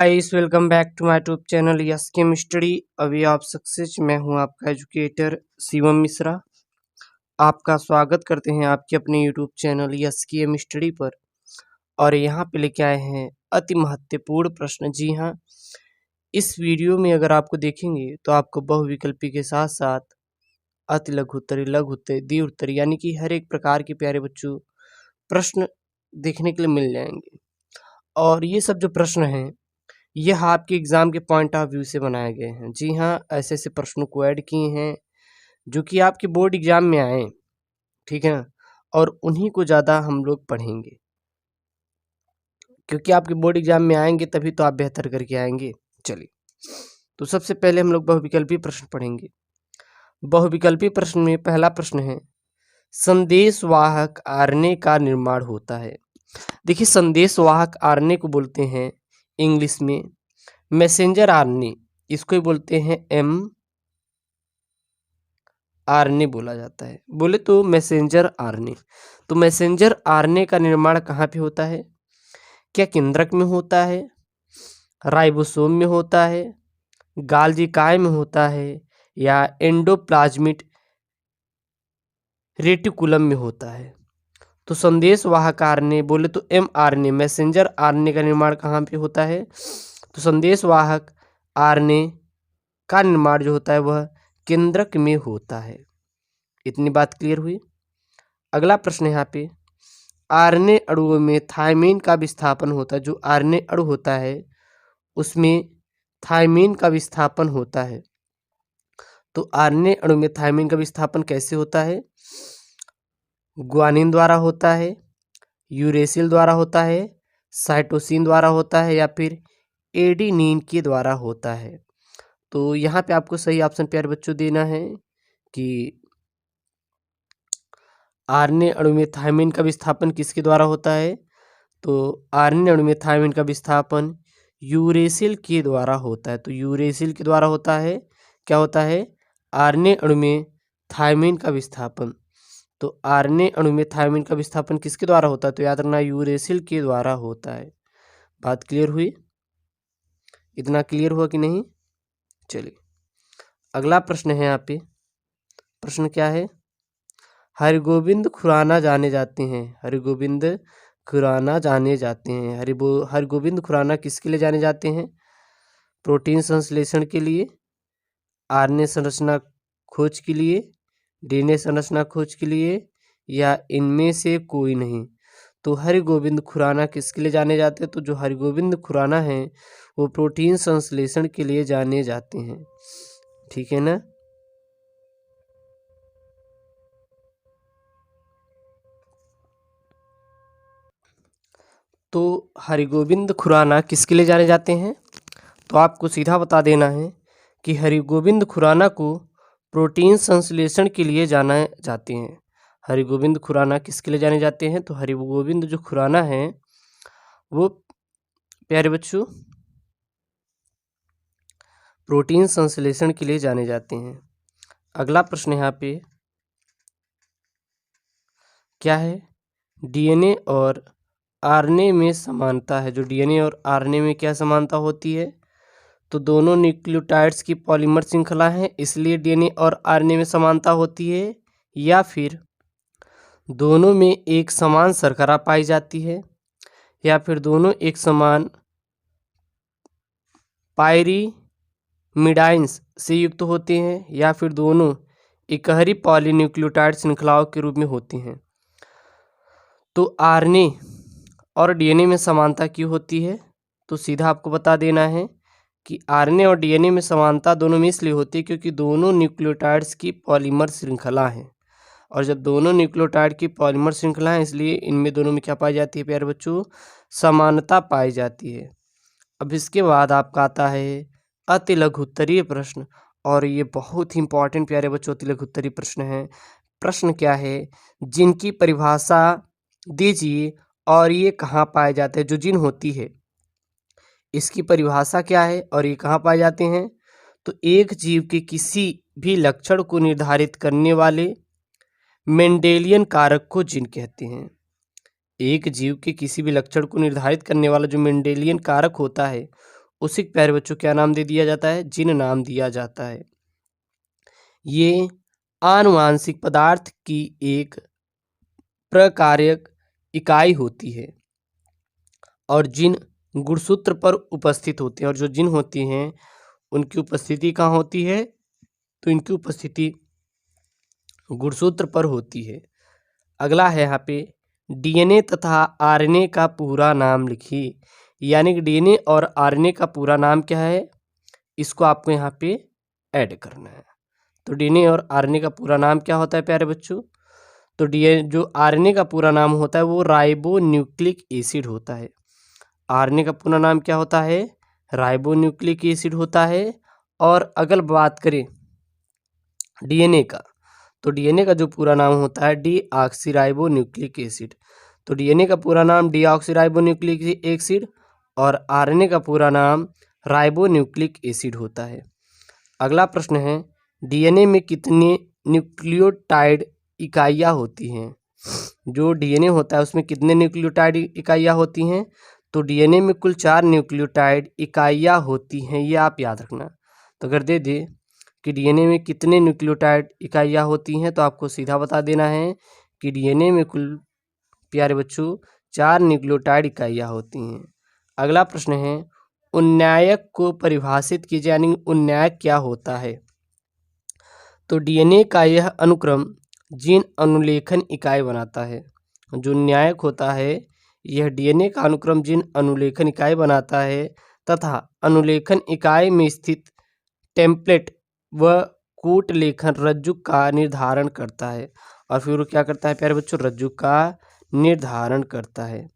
Guys welcome back to my YouTube channel yes chemistry. अभी आप success. मैं हूं आपका एजुकेटर शिवम मिश्रा। आपका स्वागत करते हैं आपके अपने यूट्यूब चैनल यस केमिस्ट्री पर। और यहां पे लेके आए हैं अति महत्वपूर्ण प्रश्न। जी हां, इस वीडियो में अगर आपको देखेंगे तो आपको बहुविकल्पी के साथ साथ अति लघु उत्तरी, लघु उत्तरी, द्वि उत्तरी यानी कि हर एक प्रकार के प्यारे बच्चों प्रश्न देखने के लिए मिल जाएंगे। और ये सब जो प्रश्न हैं यह आपके एग्जाम के पॉइंट ऑफ व्यू से बनाए गए हैं। जी हाँ, ऐसे ऐसे प्रश्नों को ऐड किए हैं जो कि आपके बोर्ड एग्जाम में आए, ठीक है ना। और उन्हीं को ज़्यादा हम लोग पढ़ेंगे क्योंकि आपके बोर्ड एग्जाम में आएंगे तभी तो आप बेहतर करके आएंगे। चलिए, तो सबसे पहले हम लोग बहुविकल्पी प्रश्न पढ़ेंगे। बहुविकल्पी प्रश्न में पहला प्रश्न है, संदेशवाहक आरएनए का निर्माण होता है। देखिए, संदेशवाहक आरएनए को बोलते हैं इंग्लिश में मैसेंजर आरएनए, इसको ही बोलते हैं एम आरएनए बोला जाता है। बोले तो मैसेंजर आरएनए। तो मैसेंजर आरएनए का निर्माण कहाँ पे होता है? क्या केंद्रक में होता है, राइबोसोम में होता है, गाल्गी काय में होता है, या एंडोप्लाज्मिक रेटिकुलम में होता है? तो संदेशवाहक आरएनए बोले तो एमआरएनए मैसेंजर आरएनए का निर्माण कहाँ पे होता है? तो संदेशवाहक आरएनए का निर्माण जो होता है वह केंद्रक में होता है। इतनी बात क्लियर हुई। अगला प्रश्न यहाँ पे, आरएनए अणुओं में थायमीन का विस्थापन होता है। जो आरएनए अणु होता है उसमें थायमीन का विस्थापन होता है। तो आरएनए अणु में थायमीन का विस्थापन कैसे होता है? ग्वानिन द्वारा होता है, यूरेसिल द्वारा होता है, साइटोसिन द्वारा होता है, या फिर एडेनिन के द्वारा होता है। तो यहाँ पे आपको सही ऑप्शन प्यारे बच्चों देना है कि आरएनए अणु में थायमीन का विस्थापन किसके द्वारा होता है? तो आरएनए अणु में थायमीन का विस्थापन यूरेसिल के द्वारा होता है। तो यूरेसिल के द्वारा होता है। क्या होता है? आरएनए अणु में थायमीन का विस्थापन। तो आरएनए अणु में थायमीन का विस्थापन किसके द्वारा होता है? तो याद रखना यूरेसिल के द्वारा होता है। बात क्लियर हुई? इतना क्लियर हुआ कि नहीं? चलिए, अगला प्रश्न है यहाँ पे। प्रश्न क्या है? हरगोविंद खुराना जाने जाते हैं। हरगोविंद खुराना जाने जाते हैं। हरगोविंद खुराना किसके लिए जाने जाते हैं? प्रोटीन संश्लेषण के लिए, आरएनए संरचना खोज के लिए, डीएनए संरचना खोज के लिए, या इनमें से कोई नहीं। तो हरगोविंद खुराना किसके लिए जाने जाते हैं? तो जो हरगोविंद खुराना है वो प्रोटीन संश्लेषण के लिए जाने जाते हैं। ठीक है ना। तो हरगोविंद खुराना किसके लिए जाने जाते हैं? तो आपको सीधा बता देना है कि हरगोविंद खुराना को प्रोटीन संश्लेषण के लिए जाना जाते हैं। हरगोविंद खुराना किसके लिए जाने जाते हैं? तो हरगोविंद जो खुराना है वो प्यारे बच्चों प्रोटीन संश्लेषण के लिए जाने जाते हैं। अगला प्रश्न यहाँ पे क्या है? डीएनए और आरएनए में समानता है। जो डीएनए और आरएनए में क्या समानता होती है? तो दोनों न्यूक्लियोटाइड्स की पॉलीमर श्रृंखला है इसलिए डीएनए और आरएनए में समानता होती है, या फिर दोनों में एक समान शर्करा पाई जाती है, या फिर दोनों एक समान पायरीमिडाइंस से युक्त होते हैं, या फिर दोनों इकहरी पॉलीन्यूक्लियोटाइड श्रृंखलाओं के रूप में होती हैं। तो आरएनए और डीएनए में समानता क्यों होती है? तो सीधा आपको बता देना है कि आरएनए और डीएनए में समानता दोनों में इसलिए होती है क्योंकि दोनों न्यूक्लियोटाइड्स की पॉलीमर श्रृंखला है। और जब दोनों न्यूक्लियोटाइड की पॉलीमर श्रृंखला है इसलिए इनमें दोनों में क्या पाई जाती है प्यारे बच्चों? समानता पाई जाती है। अब इसके बाद आपका आता है अति लघु उत्तरीय प्रश्न, और ये बहुत ही इंपॉर्टेंट प्यारे बच्चों अति लघु उत्तरीय प्रश्न है। प्रश्न क्या है? जिनकी परिभाषा दीजिए और ये कहाँ पाए जाते हैं। जो जिन होती है इसकी परिभाषा क्या है और ये कहाँ पाए जाते हैं? तो एक जीव के किसी भी लक्षण को निर्धारित करने वाले मेंडेलियन कारक को जीन कहते हैं। एक जीव के किसी भी लक्षण को निर्धारित करने वाला जो मेंडेलियन कारक होता है उसी को प्यारे बच्चों क्या नाम दे दिया जाता है? जीन नाम दिया जाता है। ये आनुवांशिक पदार्थ की एक प्रकार्यक इकाई होती है और जिन गुणसूत्र पर उपस्थित होते हैं, और जो जिन होती हैं उनकी उपस्थिति कहाँ होती है? तो इनकी उपस्थिति गुणसूत्र पर होती है। अगला है यहाँ पे डीएनए तथा आरएनए का पूरा नाम लिखिए। यानी कि डीएनए और आरएनए का पूरा नाम क्या है? इसको आपको यहाँ पे ऐड करना है। तो डीएनए और आरएनए का पूरा नाम क्या होता है प्यारे बच्चों? तो डीएनए जो आरएनए का पूरा नाम होता है वो राइबो न्यूक्लिक एसिड होता है। आरएनए का पूरा नाम क्या होता है? राइबो न्यूक्लिक एसिड होता है। और अगर बात करें डीएनए का, तो डीएनए का जो पूरा नाम होता है डीऑक्सीराइबो न्यूक्लिक एसिड। तो डीएनए का पूरा नाम डीऑक्सीराइबो न्यूक्लिक एसिड और आरएनए का पूरा नाम राइबो न्यूक्लिक एसिड होता है। अगला प्रश्न है डीएनए में कितने न्यूक्लियोटाइड इकाइयाँ होती हैं? जो डीएनए होता है उसमें कितने न्यूक्लियोटाइड इकाइयाँ होती हैं? तो डीएनए में कुल 4 न्यूक्लियोटाइड इकाइयाँ होती हैं, ये आप याद रखना। तो अगर दे दे कि डीएनए में कितने न्यूक्लियोटाइड इकाइयाँ होती हैं तो आपको सीधा बता देना है कि डीएनए में कुल प्यारे बच्चों 4 न्यूक्लियोटाइड इकाइयाँ होती हैं। अगला प्रश्न है उन्नायक को परिभाषित कीजिए, यानी उन्नायक क्या होता है? तो डीएनए का यह अनुक्रम जीन अनुलेखन इकाई बनाता है। जो न्यायक होता है यह डीएनए का अनुक्रम जीन अनुलेखन इकाई बनाता है तथा अनुलेखन इकाई में स्थित टेम्पलेट व कूट लेखन रज्जु का निर्धारण करता है। और फिर वो क्या करता है प्यारे बच्चों? रज्जु का निर्धारण करता है।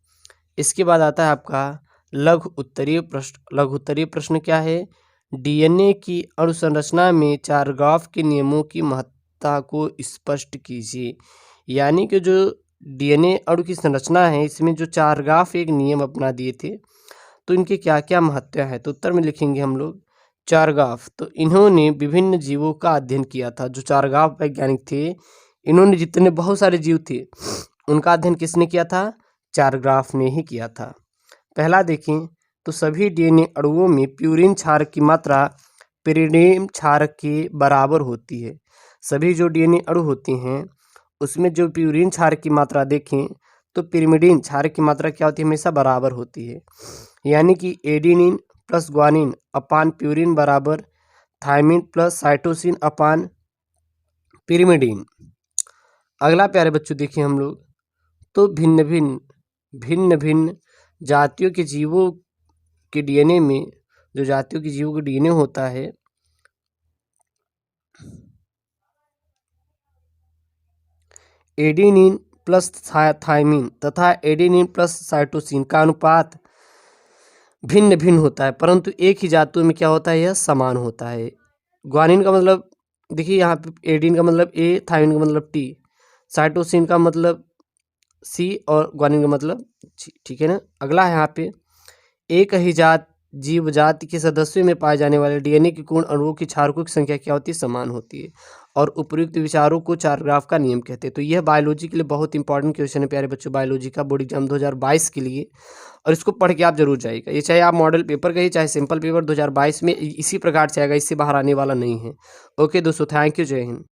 इसके बाद आता है आपका लघु उत्तरीय प्रश्न। लघु उत्तरीय प्रश्न क्या है? डीएनए की अणुसंरचना में चारगाफ के नियमों की महत्ता को स्पष्ट कीजिए। यानी कि जो डीएनए अणु की संरचना है इसमें जो चारगाफ एक नियम अपना दिए थे तो इनके क्या क्या महत्व है? तो उत्तर में लिखेंगे हम लोग चारगाफ। तो इन्होंने विभिन्न जीवों का अध्ययन किया था। जो चारगाफ वैज्ञानिक थे इन्होंने जितने बहुत सारे जीव थे उनका अध्ययन किसने किया था? चारगाफ ने ही किया था। पहला देखें तो सभी डीएनए अणुओं में प्यूरिन क्षारक की मात्रा पिरिडीन क्षारक के बराबर होती है। सभी जो डीएनए अणु होते हैं उसमें जो प्यूरिन क्षारक की मात्रा देखें तो पिरिमिडीन क्षारक की मात्रा क्या होती है? हमेशा बराबर होती है। यानी कि एडेनिन प्लस ग्वानिन अपान प्यूरिन बराबर थायमिन प्लस साइटोसिन अपान पिरिमिडीन। अगला प्यारे बच्चों देखिए हम लोग तो भिन्न भिन्न जातियों के जीवों के डीएनए में जो जातियों के जीवों का डीएनए होता है एडेनिन प्लस थायमिन तथा एडेनिन प्लस साइटोसिन का अनुपात भिन्न भिन्न होता है, परंतु एक ही जातियों में क्या होता है? यह समान होता है। ग्वानिन का मतलब देखिए यहाँ पे एडेनिन का मतलब ए, थायमिन का मतलब टी, साइटोसिन का मतलब सी और ग्वानिन का मतलब जी, ठीक है ना। अगला है यहाँ पे एक ही जीव जाति के सदस्यों में पाए जाने वाले डीएनए के पूर्ण अणुओं की क्षारकों की संख्या क्या होती है? समान होती है। और उपयुक्त विचारों को चारग्राफ का नियम कहते हैं। तो यह बायोलॉजी के लिए बहुत इंपॉर्टेंट क्वेश्चन है प्यारे बच्चों, बायोलॉजी का बोर्ड एग्जाम 2022 के लिए। और इसको पढ़ के आप जरूर जाइएगा। ये चाहे आप मॉडल पेपर का ही चाहे सिंपल पेपर 2022 में इसी प्रकार से आएगा, इससे बाहर आने वाला नहीं है। ओके दोस्तों, थैंक यू, जय हिंद।